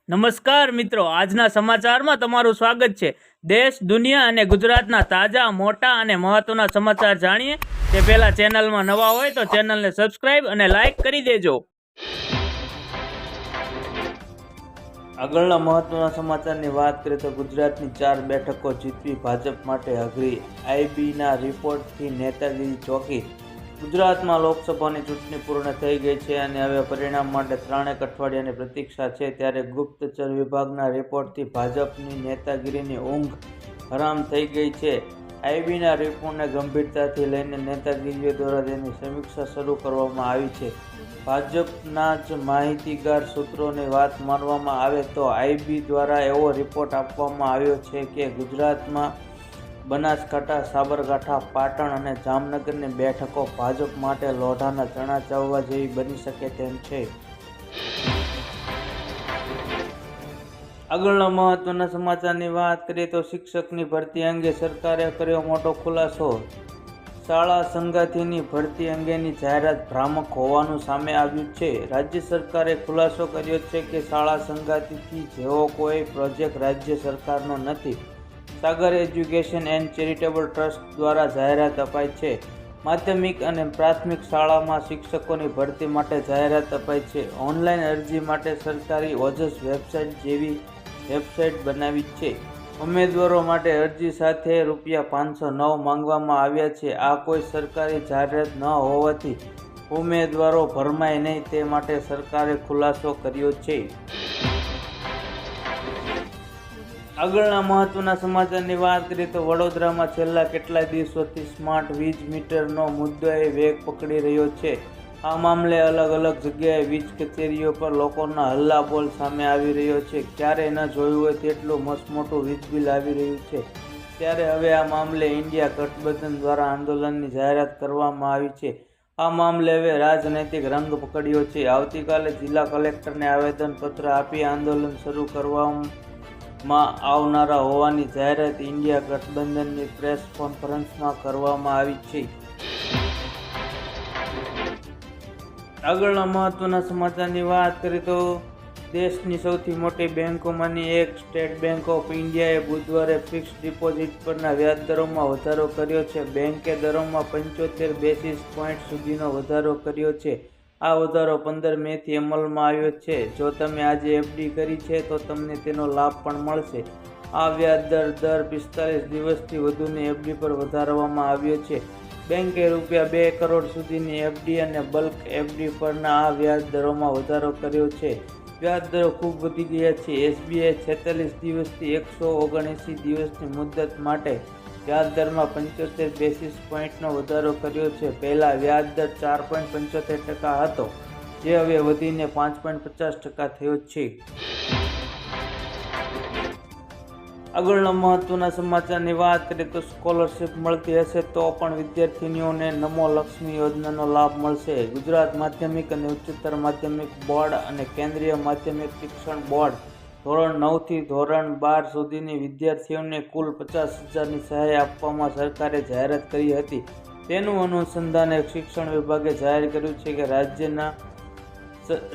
નમસ્કાર મિત્રો, આજના સમાચારમાં તમારું સ્વાગત છે। દેશ, દુનિયા અને ગુજરાતના તાજા, મોટા અને મહત્વના સમાચાર જાણીએ તે પહેલા ચેનલમાં નવા હોય તો ચેનલને સબસ્ક્રાઇબ અને લાઇક કરી દેજો। આગળના મહત્વના સમાચારની વાત કરીએ તો ગુજરાતની 4 બેઠકો જીતવી ભાજપ માટે અઘરી, આઈબીના રિપોર્ટથી નેતાગીરી ચોકી। ગુજરાતમાં લોકસભાની ચૂંટણી પૂર્ણ થઈ ગઈ છે અને હવે પરિણામ માટે 3 અઠવાડિયાની પ્રતીક્ષા છે। ત્યારે ગુપ્તચર વિભાગના રિપોર્ટથી ભાજપની નેતાગીરીની ઊંઘ હરામ થઈ ગઈ છે। આઈબીના રિપોર્ટને ગંભીરતાથી લઈને નેતાગીરીઓ દ્વારા તેની સમીક્ષા શરૂ કરવામાં આવી છે। ભાજપના જ માહિતીગાર સૂત્રોની વાત માનવામાં આવે તો આઈબી દ્વારા એવો રિપોર્ટ આપવામાં આવ્યો છે કે ગુજરાતમાં બનાસકાંઠા, સાબરકાંઠા, પાટણ અને જામનગરની બેઠકો ભાજપ માટે લોઢાના ચણા ચાવવા જેવી બની શકે તેમ છે। આગળના મહત્વના સમાચારની વાત કરીએ તો શિક્ષકની ભરતી અંગે સરકારે કર્યો મોટો ખુલાસો। શાળા સંગાથીની ભરતી અંગેની જાહેરાત ભ્રામક હોવાનું સામે આવ્યું છે। રાજ્ય સરકારે ખુલાસો કર્યો છે કે શાળા સંગાથી જેવો કોઈ પ્રોજેક્ટ રાજ્ય સરકારનો નથી। સાગર એજ્યુકેશન એન્ડ ચેરિટેબલ ટ્રસ્ટ દ્વારા જાહેરાત અપાઈ છે। માધ્યમિક અને પ્રાથમિક શાળામાં શિક્ષકોની ભરતી માટે જાહેરાત અપાઈ છે। ઓનલાઈન અરજી માટે સરકારી ઓજસ વેબસાઇટ જેવી વેબસાઇટ બનાવી છે। ઉમેદવારો માટે અરજી સાથે ₹509 માંગવામાં આવ્યા છે। આ કોઈ સરકારી જાહેરાત ન હોવાથી ઉમેદવારો ભરમાય નહીં તે માટે સરકારે ખુલાસો કર્યો છે। આગળના મહત્વના સમાચારની વાત કરીએ તો વડોદરામાં છેલ્લા કેટલાય દિવસોથી સ્માર્ટ વીજ મીટરનો મુદ્દાએ વેગ પકડી રહ્યો છે। આ મામલે અલગ અલગ જગ્યાએ વીજ કચેરીઓ પર લોકોના હલ્લાબોલ સામે આવી રહ્યો છે। ક્યારેય ન જોયું હોય તેટલું મસમોટું વીજ બિલ આવી રહ્યું છે। ત્યારે હવે આ મામલે ઇન્ડિયા ગઠબંધન દ્વારા આંદોલનની જાહેરાત કરવામાં આવી છે। આ મામલે હવે રાજનૈતિક રંગ પકડ્યો છે। આવતીકાલે જિલ્લા કલેક્ટરને આવેદનપત્ર આપી આંદોલન શરૂ કરવામાં આવનારા હોવાની જાહેરાત ઇન્ડિયા ગઠબંધનની પ્રેસ કોન્ફરન્સમાં કરવામાં આવી છે। આગળના મહત્વના સમાચારની વાત કરીએ તો દેશની સૌથી મોટી બેંકોમાંની એક સ્ટેટ બેંક ઓફ ઇન્ડિયાએ બુધવારે ફિક્સ ડિપોઝિટ પરના વ્યાજ દરોમાં વધારો કર્યો છે। બેંકે દરોમાં 75 બેસિસ પોઈન્ટ સુધીનો વધારો કર્યો છે। આ વધારો 15 મેથી અમલમાં આવ્યો છે। જો તમે આજે એફડી કરી છે તો તમને તેનો લાભ પણ મળશે। આ વ્યાજ દર 45 દિવસથી વધુની એફડી પર વધારવામાં આવ્યો છે। બેંકે ₹2 કરોડ સુધીની એફડી અને બલ્ક એફડી પરના આ વ્યાજ દરોમાં વધારો કર્યો છે। વ્યાજ દરો ખૂબ વધી ગયા છે। એસબીઆઈ 46 દિવસથી 179 દિવસની મુદત માટે વ્યાજ દરમાં 75 બેસિસ પોઈન્ટનો વધારો કર્યો છે। પહેલાં વ્યાજ દર 4.75% હતો, જે હવે વધીને 5.50% થયો છે। આગળના મહત્વના સમાચારની વાત કરીએ તો સ્કોલરશિપ મળતી હશે તો પણ વિદ્યાર્થીનીઓને નમો લક્ષ્મી યોજનાનો લાભ મળશે। ગુજરાત માધ્યમિક અને ઉચ્ચતર માધ્યમિક બોર્ડ અને કેન્દ્રીય માધ્યમિક શિક્ષણ બોર્ડ ધોરણ 9 થી ધોરણ 12 સુધીની વિદ્યાર્થીઓને કુલ 50,000ની સહાય આપવામાં સરકારે જાહેરાત કરી હતી। તેનું અનુસંધાને શિક્ષણ વિભાગે જાહેર કર્યું છે કે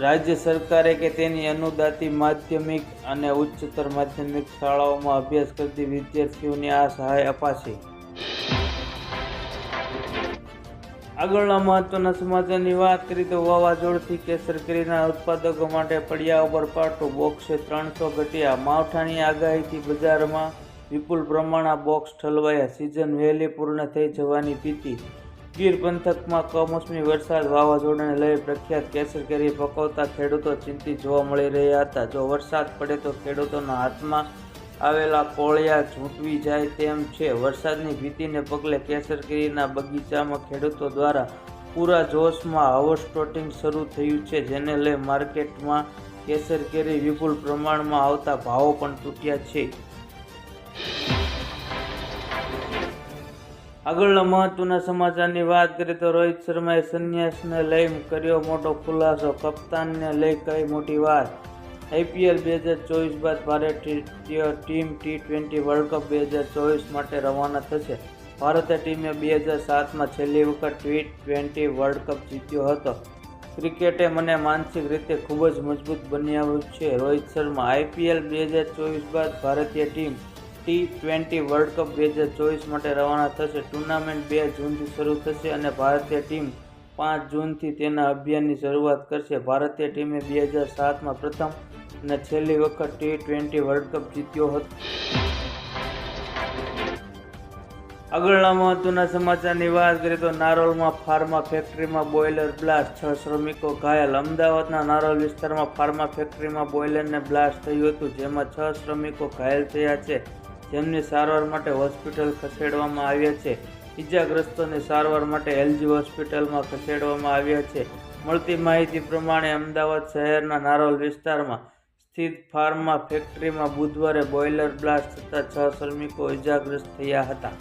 રાજ્ય સરકારે કે તેની અનુદાતી માધ્યમિક અને ઉચ્ચતર માધ્યમિક શાળાઓમાં અભ્યાસ કરતી વિદ્યાર્થીઓને આ સહાય અપાશે। આગળના મહત્વના સમાચારની વાત કરીએ તો વાવાઝોડથી કેસર કેરીના ઉત્પાદકો માટે પડ્યા ઉપર પાટું, બોક્સે 300 ઘટ્યા। માવઠાની આગાહીથી બજારમાં વિપુલ પ્રમાણમાં બોક્સ ઠલવાયા। સિઝન વહેલી પૂર્ણ થઈ જવાની ભીતિ। ગીર પંથકમાં કમોસમી વરસાદ, વાવાઝોડાને લઈ પ્રખ્યાત કેસર કેરી પકવતા ખેડૂતો ચિંતિત જોવા મળી રહ્યા હતા। જો વરસાદ પડે તો ખેડૂતોના હાથમાં આવેલા કોળિયા ઝૂંટવી જાય તેમ છે। વરસાદની ભીતિને પગલે કેસર કેરીના બગીચામાં ખેડૂતો દ્વારા પૂરા જોશમાં હાર્વેસ્ટિંગ શરૂ થયું છે, જેને લઈ માર્કેટમાં કેસર કેરી વિપુલ પ્રમાણમાં આવતા ભાવો પણ તૂટ્યા છે। આગળના મહત્વના સમાચારની વાત કરીએ તો રોહિત શર્માએ સંન્યાસને લઈ કર્યો મોટો ખુલાસો। કપ્તાનને લઈ કઈ મોટી વાત। આઈપીએલ 2024 બાદ ભારતીય ટીમ T20 વર્લ્ડ કપ 2024 માટે રવાના થશે। ભારતીય ટીમે 2007માં છેલ્લી વખત T20 વર્લ્ડ કપ જીત્યો હતો। ક્રિકેટે મને માનસિક રીતે ખૂબ જ મજબૂત બનાવ્યો છે. રોહિત શર્મા. IPL 2024 બાદ ભારતીય ટીમ T20 વર્લ્ડ કપ 2024 માટે રવાના થશે. ટૂર્નામેન્ટ 2 જૂનથી શરૂ થશે અને ભારતીય ટીમ 5 જૂનથી તેના અભિયાનની શરૂઆત કરશે. ભારતીય ટીમે 2007માં પ્રથમ અને છેલ્લી વખત T20 વર્લ્ડ કપ જીત્યો હતો. આગળના મહત્વના સમાચારની વાત કરીએ તો નારોલમાં ફાર્મા ફેક્ટરીમાં બોઇલર બ્લાસ્ટ, 6 શ્રમિકો ઘાયલ. અમદાવાદના નારોલ વિસ્તારમાં ફાર્મા ફેક્ટરીમાં બોઇલરને બ્લાસ્ટ થયું હતું, જેમાં 6 શ્રમિકો ઘાયલ થયા છે, જેમની સારવાર માટે હોસ્પિટલ ખસેડવામાં આવ્યા છે. ઇજાગ્રસ્તોની સારવાર માટે LG હોસ્પિટલમાં ખસેડવામાં આવ્યા છે. મળતી માહિતી પ્રમાણે અમદાવાદ શહેરના નારોલ વિસ્તારમાં સ્થિત ફાર્મા ફેક્ટરીમાં બુધવારે બોઇલર બ્લાસ્ટ થતાં 6 શ્રમિકો ઇજાગ્રસ્ત થયા હતા.